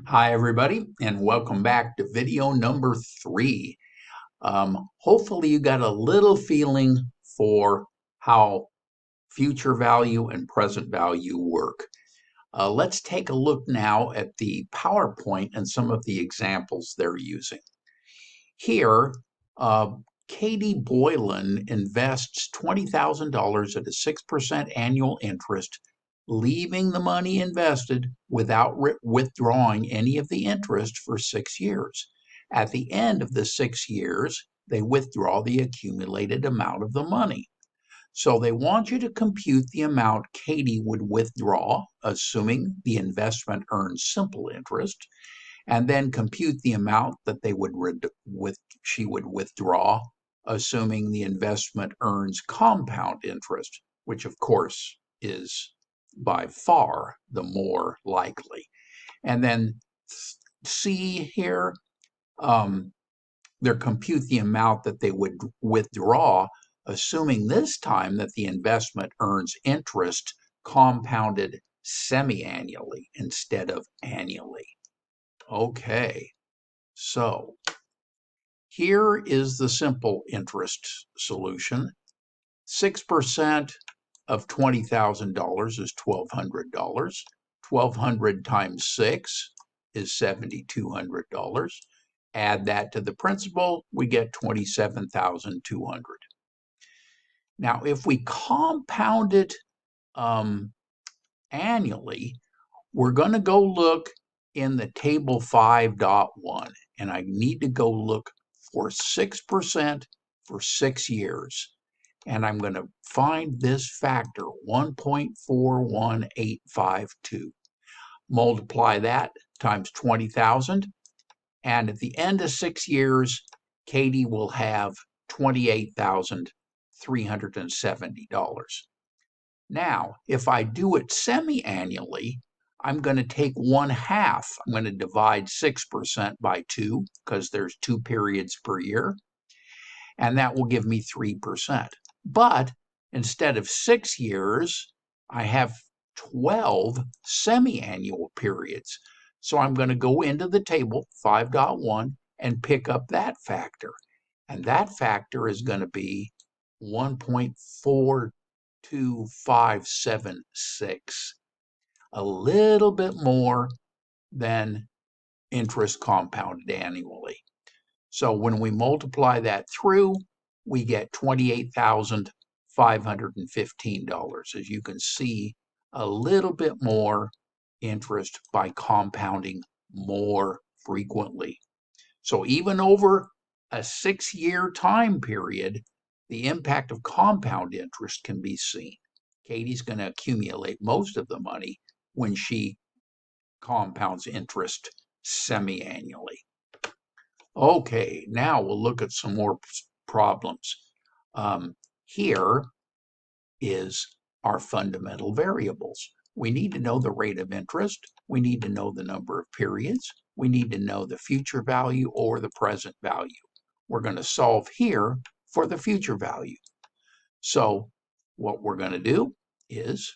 Hi, everybody, and welcome back to video number 3. Hopefully, you got a little feeling for how future value and present value work. Let's take a look now at the PowerPoint and some of the examples they're using. Here, uh, Katie Boylan invests $20,000 at a 6% annual interest, leaving the money invested without withdrawing any of the interest for 6 years. At the end of the 6 years, they withdraw the accumulated amount of the money. So they want you to compute the amount Katie would withdraw, assuming the investment earns simple interest, and then compute the amount that she would withdraw, assuming the investment earns compound interest, which of course is by far the more likely. And then C here, they compute the amount that they would withdraw, assuming this time that the investment earns interest compounded semi-annually instead of annually. Okay, so here is the simple interest solution. 6% of $20,000 is $1,200. 1,200 times 6 is $7,200. Add that to the principal, we get $27,200. Now, if we compound it annually, we're going to go look in the table 5.1, and I need to go look for 6% for 6 years. And I'm going to find this factor, 1.41852. Multiply that times 20,000, and at the end of 6 years, Katie will have $28,370. Now, if I do it semi-annually, I'm going to take 1/2. I'm going to divide 6% by 2 because there's 2 periods per year, and that will give me 3%. But instead of 6 years, I have 12 semi-annual periods. So I'm going to go into the table 5.1 and pick up that factor. And that factor is going to be 1.42576, a little bit more than interest compounded annually. So when we multiply that through, we get $28,515. As you can see, a little bit more interest by compounding more frequently. So even over a 6-year time period, the impact of compound interest can be seen. Katie's going to accumulate most of the money when she compounds interest semi-annually. Okay, now we'll look at some more problems. Here is our fundamental variables. We need to know the rate of interest. We need to know the number of periods. We need to know the future value or the present value. We're going to solve here for the future value. So what we're going to do is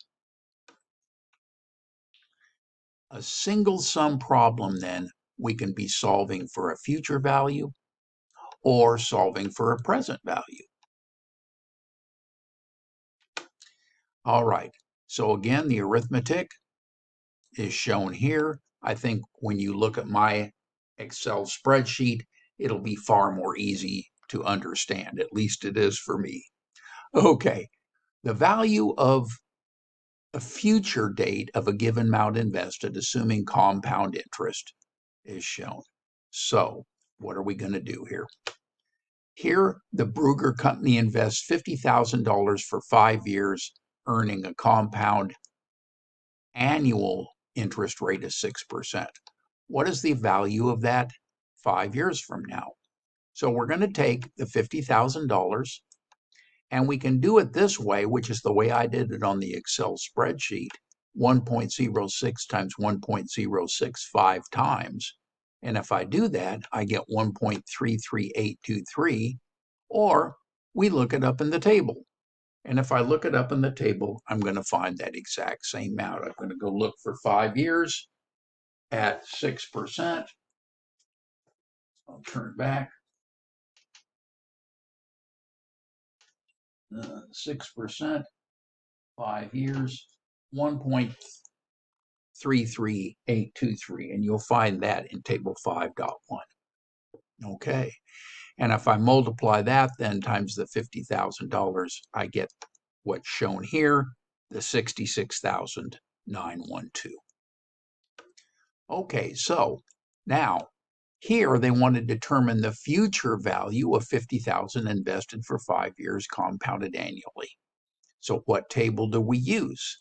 a single sum problem. Then we can be solving for a future value or solving for a present value. All right, so again, the arithmetic is shown here. I think when you look at my Excel spreadsheet, it'll be far more easy to understand. At least it is for me. Okay, the value of a future date of a given amount invested, assuming compound interest, is shown. So what are we going to do here? Here, the Brugger Company invests $50,000 for 5 years, earning a compound annual interest rate of 6%. What is the value of that 5 years from now? So we're going to take the $50,000, and we can do it this way, which is the way I did it on the Excel spreadsheet, 1.06 times 1.065 times. And if I do that, I get 1.33823, or we look it up in the table. And if I look it up in the table, I'm going to find that exact same amount. I'm going to go look for 5 years, at 6%. I'll turn back. 6%, 5 years, 1.33823, and you'll find that in table 5.1. Okay, and if I multiply that then times the $50,000, I get what's shown here, the 66,912. Okay, so now here they want to determine the future value of 50,000 invested for 5 years compounded annually. So what table do we use?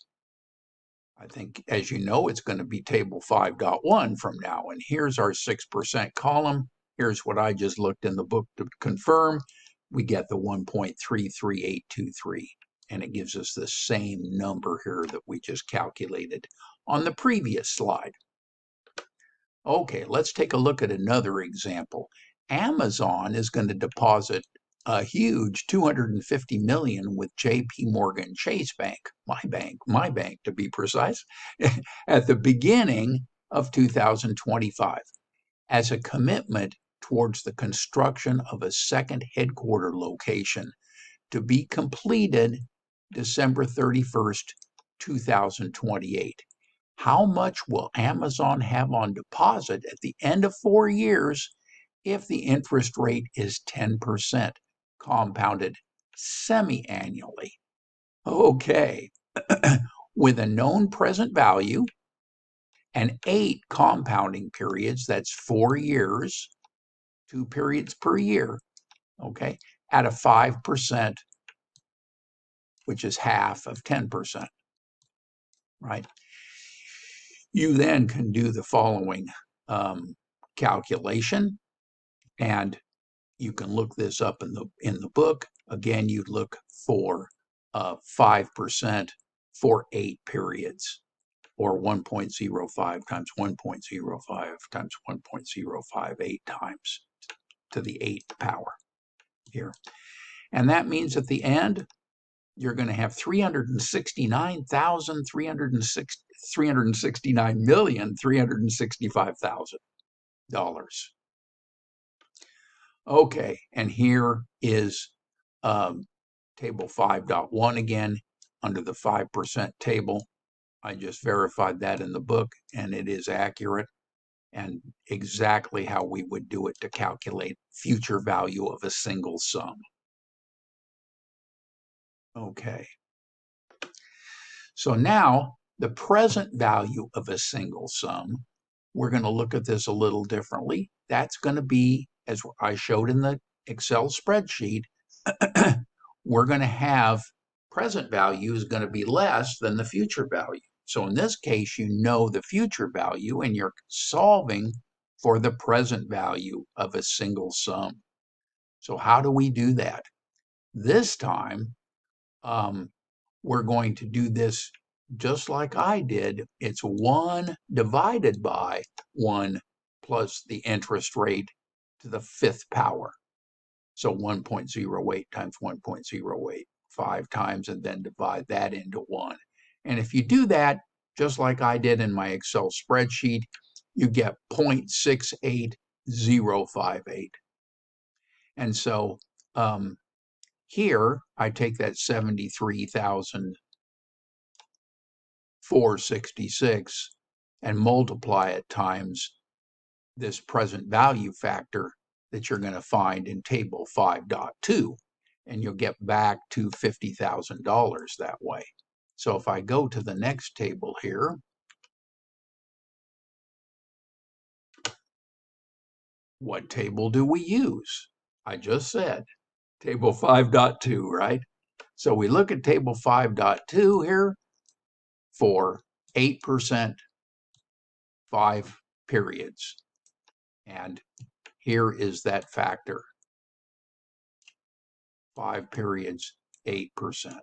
I think, as you know, it's going to be table 5.1 from now. And here's our 6% column. Here's what I just looked in the book to confirm. We get the 1.33823. And it gives us the same number here that we just calculated on the previous slide. Okay, let's take a look at another example. Amazon is going to deposit a huge $250 million with JP Morgan Chase Bank, my bank to be precise, at the beginning of 2025 as a commitment towards the construction of a second headquarter location to be completed December 31st, 2028. How much will Amazon have on deposit at the end of 4 years if the interest rate is 10%, compounded semi-annually? Okay, with a known present value and 8 compounding periods, that's 4 years, 2 periods per year, okay, at a 5%, which is half of 10%, right? You then can do the following calculation, and you can look this up in the book. Again, you'd look for 5% for 8 periods, or 1.05 times 1.05 times 1.058 times to the 8th power here. And that means at the end, you're going to have $369,365,000. Okay, and here is table 5.1 again under the 5% table. I just verified that in the book, and it is accurate and exactly how we would do it to calculate future value of a single sum. Okay. So now the present value of a single sum, we're going to look at this a little differently. That's going to be, as I showed in the Excel spreadsheet, we're going to have present value is going to be less than the future value. So in this case, you know the future value and you're solving for the present value of a single sum. So how do we do that? This time, we're going to do this just like I did. It's 1 divided by 1 plus the interest rate to the 5th power. So 1.08 times 1.08, 5 times, and then divide that into 1. And if you do that, just like I did in my Excel spreadsheet, you get 0.68058. And so here, I take that 73,466 and multiply it times this present value factor that you're going to find in table 5.2, and you'll get back to $50,000 that way. So if I go to the next table here, what table do we use? I just said table 5.2, right? So we look at table 5.2 here for 8%, 5 periods. And here is that factor. 5 periods, 8%.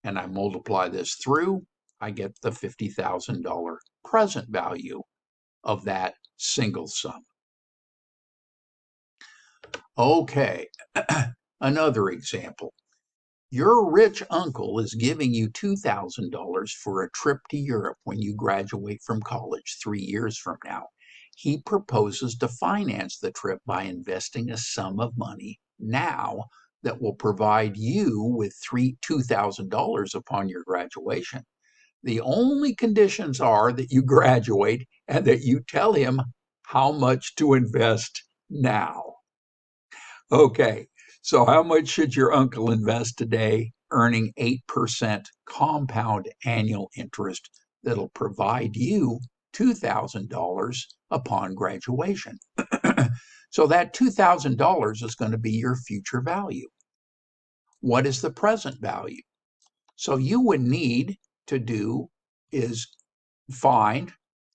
And I multiply this through, I get the $50,000 present value of that single sum. Okay, another example. Your rich uncle is giving you $2,000 for a trip to Europe when you graduate from college 3 years from now. He proposes to finance the trip by investing a sum of money now that will provide you with $2,000 upon your graduation. The only conditions are that you graduate and that you tell him how much to invest now. Okay, so how much should your uncle invest today, earning 8% compound annual interest that'll provide you $2,000 upon graduation? So that $2,000 is going to be your future value. What is the present value? So you would need to do is find,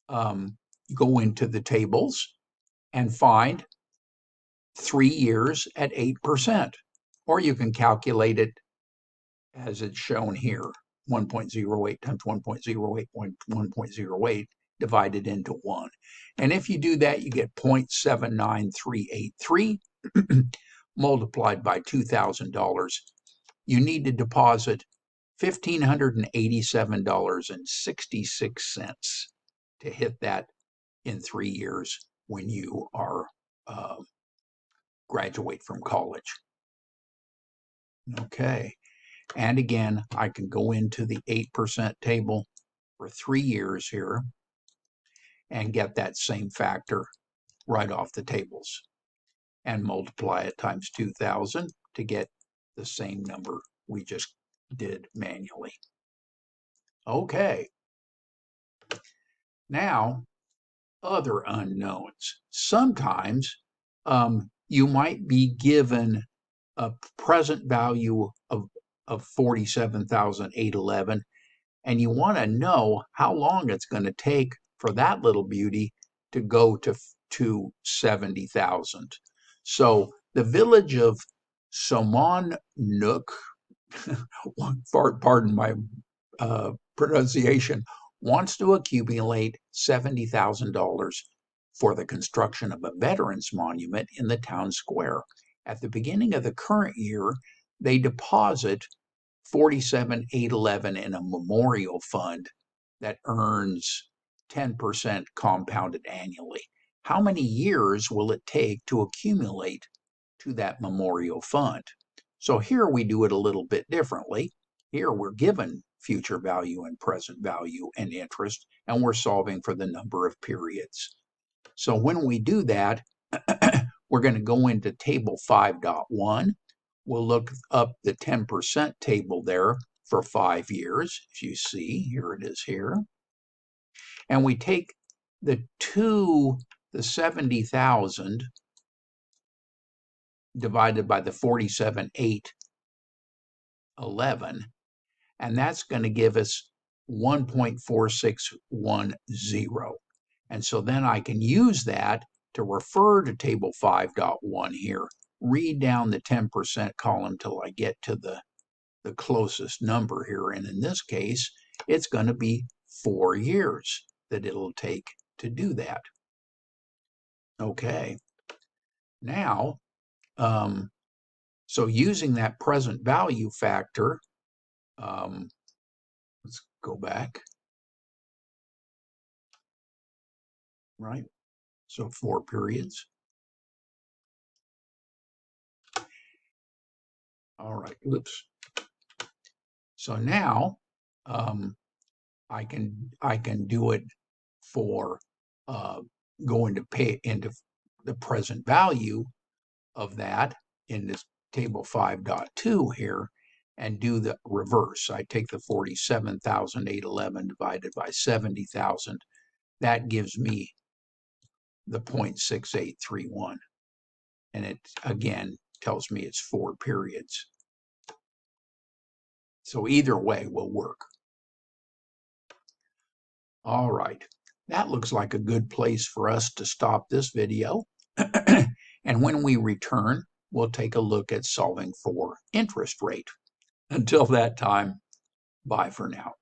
go into the tables and find 3 years at 8%, or you can calculate it as it's shown here, 1.08 times 1.08, 1.08 divided into 1. And if you do that, you get 0.79383 multiplied by $2,000. You need to deposit $1,587.66 to hit that in 3 years when you are graduate from college. Okay, and again, I can go into the 8% table for 3 years here and get that same factor right off the tables and multiply it times 2,000 to get the same number we just did manually. Okay, now other unknowns. Sometimes you might be given a present value of 47,811, and you want to know how long it's going to take for that little beauty to go to 70,000. So the village of Somonuk, pardon my pronunciation, wants to accumulate $70,000 for the construction of a veterans monument in the town square. At the beginning of the current year, they deposit 47,811 in a memorial fund that earns 10% compounded annually. How many years will it take to accumulate to that memorial fund? So here we do it a little bit differently. Here we're given future value and present value and interest, and we're solving for the number of periods. So when we do that, we're going to go into table 5.1. We'll look up the 10% table there for 5 years. If you see, here it is here. And we take the 70,000 divided by the 47,811, and that's going to give us 1.4610. And so then I can use that to refer to table 5.1 here, read down the 10% column till I get to the closest number here. And in this case, it's going to be 4 years that it'll take to do that. Okay. Now, so using that present value factor, let's go back. Right? So 4 periods. All right, oops. So now I can do it for going to pay into the present value of that in this table 5.2 here and do the reverse. I take the 47,811 divided by 70,000. That gives me the 0.6831. And it again tells me it's 4 periods. So either way will work. All right, that looks like a good place for us to stop this video. And when we return, we'll take a look at solving for interest rate. Until that time, bye for now.